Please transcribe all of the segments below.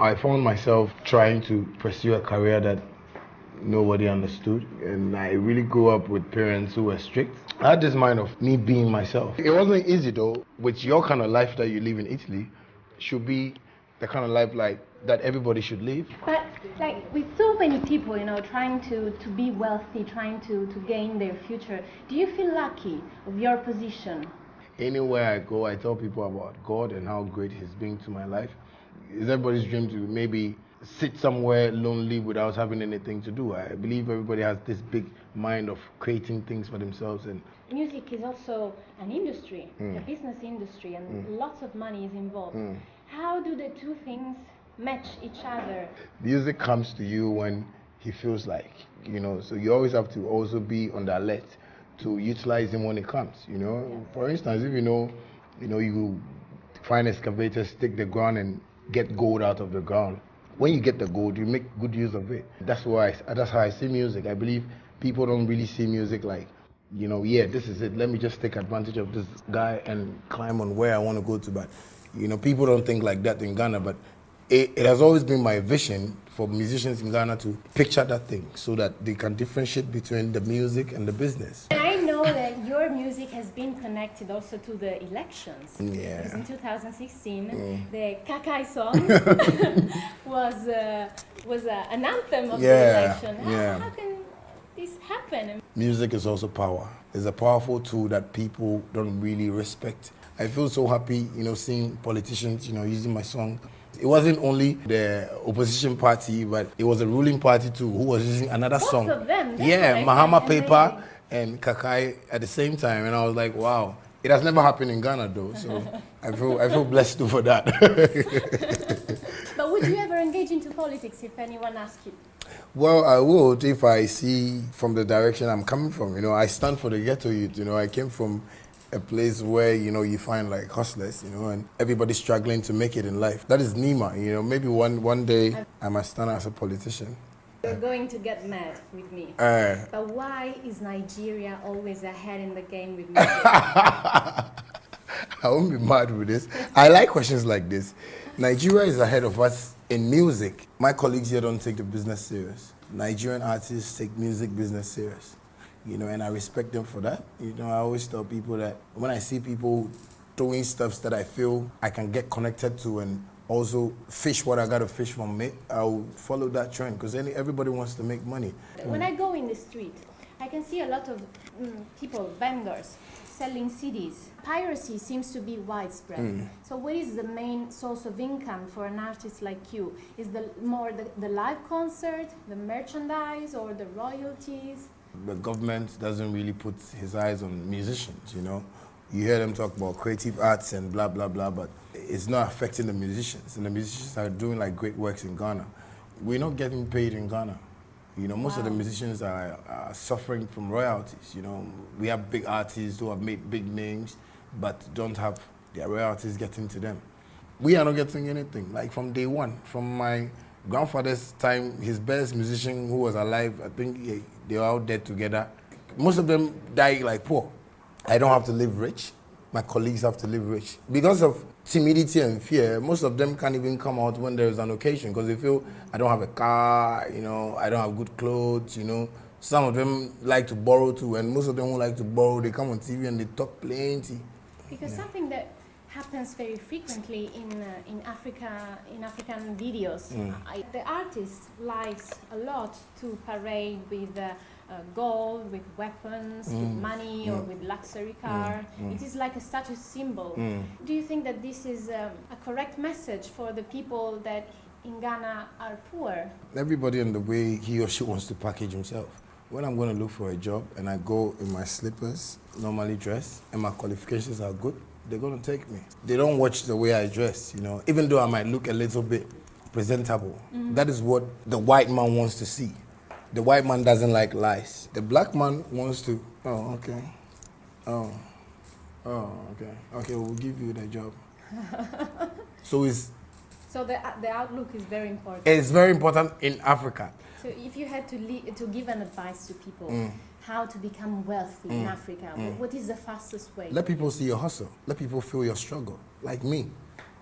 I found myself trying to pursue a career that nobody understood, and I really grew up with parents who were strict. I had this mind of me being myself. It wasn't easy though. With your kind of life that you live in Italy, should be the kind of life like that everybody should live. But like with so many people, trying to be wealthy, trying to gain their future, do you feel lucky of your position? Anywhere I go, I tell people about God and how great He's been to my life. It's everybody's dream to maybe sit somewhere lonely without having anything to do. I believe everybody has this big mind of creating things for themselves. And music is also an industry, a business industry, and lots of money is involved. How do the two things match each other? Music comes to you when he feels like, so you always have to also be on the alert to utilize him when it comes, For instance, if you find excavators, stick the ground and get gold out of the ground. When you get the gold, you make good use of it. That's how I see music. I believe people don't really see music like, this is it. Let me just take advantage of this guy and climb on where I want to go to. But, people don't think like that in Ghana. But it has always been my vision for musicians in Ghana to picture that thing so that they can differentiate between the music and the business. And I know that your music has been connected also to the elections. Yeah. Because in 2016, the Kakai song was an anthem of the election. How can this happen? Music is also power. It's a powerful tool that people don't really respect. I feel so happy, seeing politicians, using my song. It wasn't only the opposition party, but it was a ruling party too, who was using another song. Both of them. Yeah, Mahama Paper and Kakai at the same time, and I was like, wow. It has never happened in Ghana though, so I feel blessed too for that. But would you ever engage into politics if anyone asked you? Well, I would if I see from the direction I'm coming from. I stand for the ghetto youth. I came from a place where, you find like hustlers, and everybody's struggling to make it in life. That is Nima, maybe one day I must stand as a politician. You're going to get mad with me. But why is Nigeria always ahead in the game with music? I won't be mad with this. I like questions like this. Nigeria is ahead of us in music. My colleagues here don't take the business serious. Nigerian artists take music business serious. And I respect them for that. I always tell people that when I see people doing stuff that I feel I can get connected to and also fish what I got to fish from it, I'll follow that trend because everybody wants to make money. When I go in the street, I can see a lot of people, vendors, selling CDs. Piracy seems to be widespread. So what is the main source of income for an artist like you? Is more the live concert, the merchandise, or the royalties? The government doesn't really put his eyes on musicians, You hear them talk about creative arts and blah, blah, blah, but it's not affecting the musicians. And the musicians are doing like great works in Ghana. We're not getting paid in Ghana. Most of the musicians are suffering from royalties, We have big artists who have made big names, but don't have their royalties getting to them. We are not getting anything, like from day one. From my grandfather's time, his best musician who was alive, I think they were out there together. Most of them died like poor. I don't have to live rich. My colleagues have to live rich. Because of timidity and fear, most of them can't even come out when there is an occasion because they feel, I don't have a car, I don't have good clothes, Some of them like to borrow too, and most of them who like to borrow, they come on TV and they talk plenty. Because something that happens very frequently in African videos. The artist likes a lot to parade with gold, with weapons, with money, or with luxury car. It is like a status symbol. Do you think that this is a correct message for the people that in Ghana are poor? Everybody in the way he or she wants to package himself. When I'm going to look for a job and I go in my slippers, normally dressed, and my qualifications are good, they're going to take me. They don't watch the way I dress, even though I might look a little bit presentable. That is what the white man wants to see. The white man doesn't like lies. The black man wants to, okay. Okay, we'll give you the job. So the outlook is very important. It's very important in Africa. So if you had to give an advice to people, how to become wealthy in Africa, what is the fastest way? Let people see your hustle. Let people feel your struggle, like me.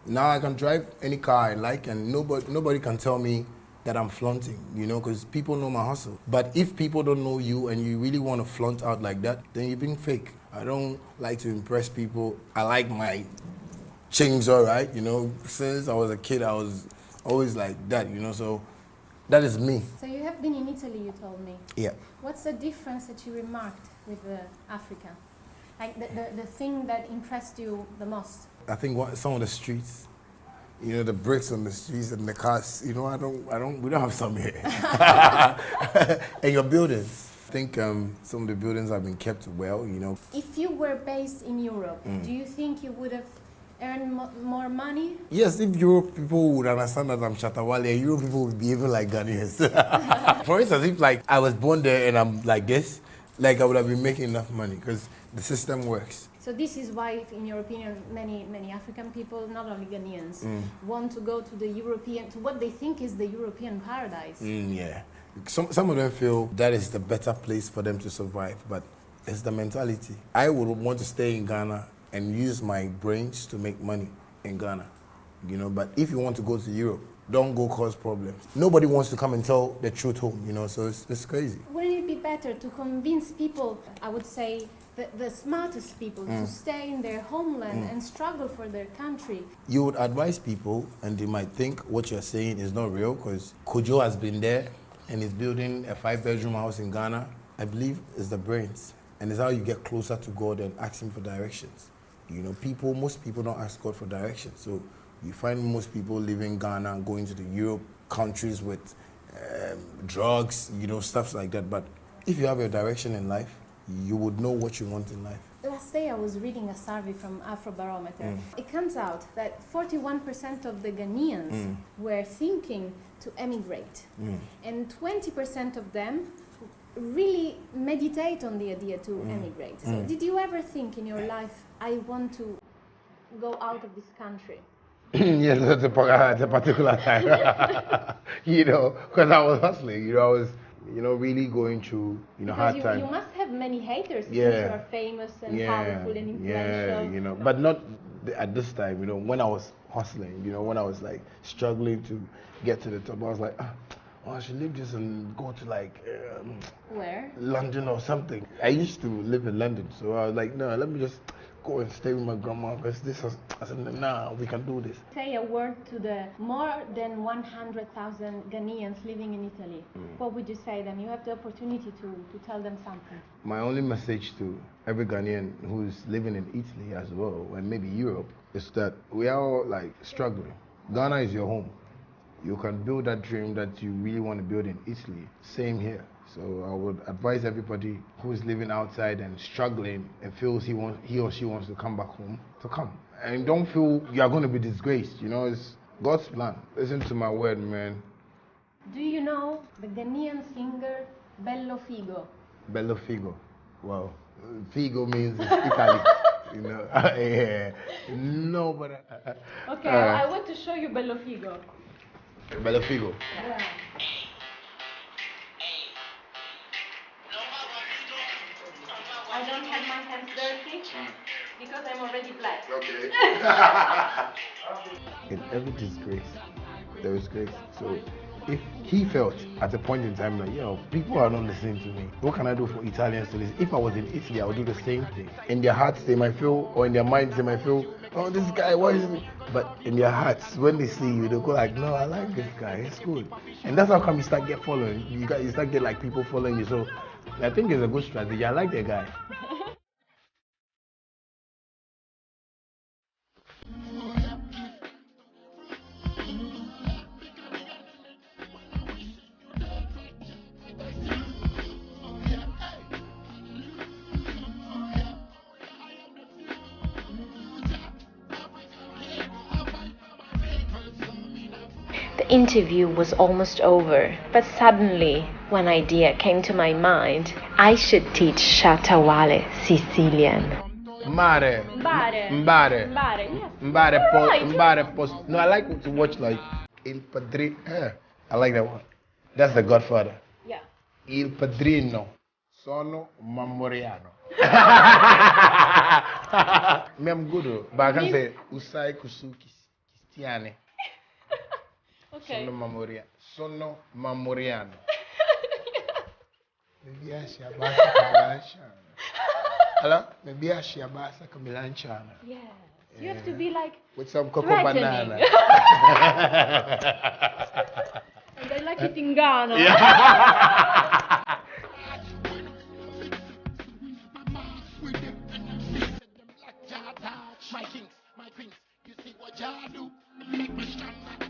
Now I can drive any car I like, and nobody can tell me that I'm flaunting, you know, because people know my hustle. But if people don't know you and you really want to flaunt out like that, then you're being fake. I don't like to impress people. I like my chings, all right, you know. Since I was a kid, I was always like that, you know, so that is me. So you have been in Italy, you told me. Yeah. What's the difference that you remarked with Africa? Like the thing that impressed you the most? I think some of the streets, you know, the bricks on the streets and the cars, you know, we don't have some here. And your buildings. I think some of the buildings have been kept well, you know. If you were based in Europe, do you think you would have earned more money? Yes, if Europe people would understand that I'm Shatta Wale, Europe people would behave like Ghanaians. For instance, if like I was born there and I'm like this, like I would have been making enough money because the system works. So this is why, in your opinion, many African people, not only Ghanaians, want to go to to what they think is the European paradise. Yeah. Some of them feel that is the better place for them to survive, but it's the mentality. I would want to stay in Ghana and use my brains to make money in Ghana, you know. But if you want to go to Europe, don't go cause problems. Nobody wants to come and tell the truth home, you know, so it's crazy. Wouldn't it be better to convince people, I would say, the smartest people, to stay in their homeland and struggle for their country? You would advise people, and they might think what you're saying is not real, because Kojo has been there and is building a 5-bedroom house in Ghana. I believe it's the brains, and it's how you get closer to God and ask Him for directions. You know, most people don't ask God for directions, so you find most people leaving Ghana, going to the Europe countries with drugs, you know, stuff like that. But if you have a direction in life, you would know what you want in life. Last day I was reading a survey from Afrobarometer. It comes out that 41% of the Ghanaians were thinking to emigrate, and 20% of them really meditate on the idea to emigrate. So did you ever think in your life, I want to go out of this country? Yes, at a particular time. You know, because I was hustling, you know, I was, you know, really going through, you know, hard times. You must have many haters since you are famous and powerful and influential. Yeah, you know, but not at this time, you know, when I was hustling, you know, when I was like struggling to get to the top, I was like, oh, I should leave this and go to like where? London or something. I used to live in London, so I was like, no, let me just go and stay with my grandma, because I said, nah, we can do this. Say a word to the more than 100,000 Ghanaians living in Italy. What would you say them? You have the opportunity to tell them something. My only message to every Ghanaian who's living in Italy as well, and maybe Europe, is that we are all like struggling. Ghana is your home. You can build that dream that you really want to build in Italy. Same here. So I would advise everybody who's living outside and struggling and feels he or she wants to come back home to come. And don't feel you are going to be disgraced. You know, it's God's plan. Listen to my word, man. Do you know the Ghanaian singer Bello Figo? Bello Figo. Wow. Figo means Italy. You know. Yeah. No, but. Okay, I want to show you Bello Figo. Bello Figo. Yeah. I don't have my hands dirty because I'm already black. Okay. In every disgrace, there is grace. So if he felt at a point in time like, yo, people are not listening to me, what can I do for Italians to listen? If I was in Italy, I would do the same thing. In their hearts, they might feel, or in their minds, they might feel, oh, this guy, why is he? But in their hearts, when they see you, they'll go like, no, I like this guy, it's good. And that's how come you start get following. You start get like people following you. So I think it's a good strategy. I like the guy. The interview was almost over, but suddenly one idea came to my mind. I should teach Shatta Wale Sicilian. Mbare. Yes. Mbare post. No, I like to watch like Il Padrino. I like that one. That's the Godfather. Yeah. Il Padrino. Sono Mamoriano. Me, I'm good, but I can say Usai Kusuki Tiane. Okay. Sono Mamoriano. Mi piace abbassa Camilanciana. Allora, mi piace abbassa Camilanciana. Yes. You have to be like with some cocoa threatening. banana. And I like it in Ghana. My kings, you see what y'all do. Make me stronger.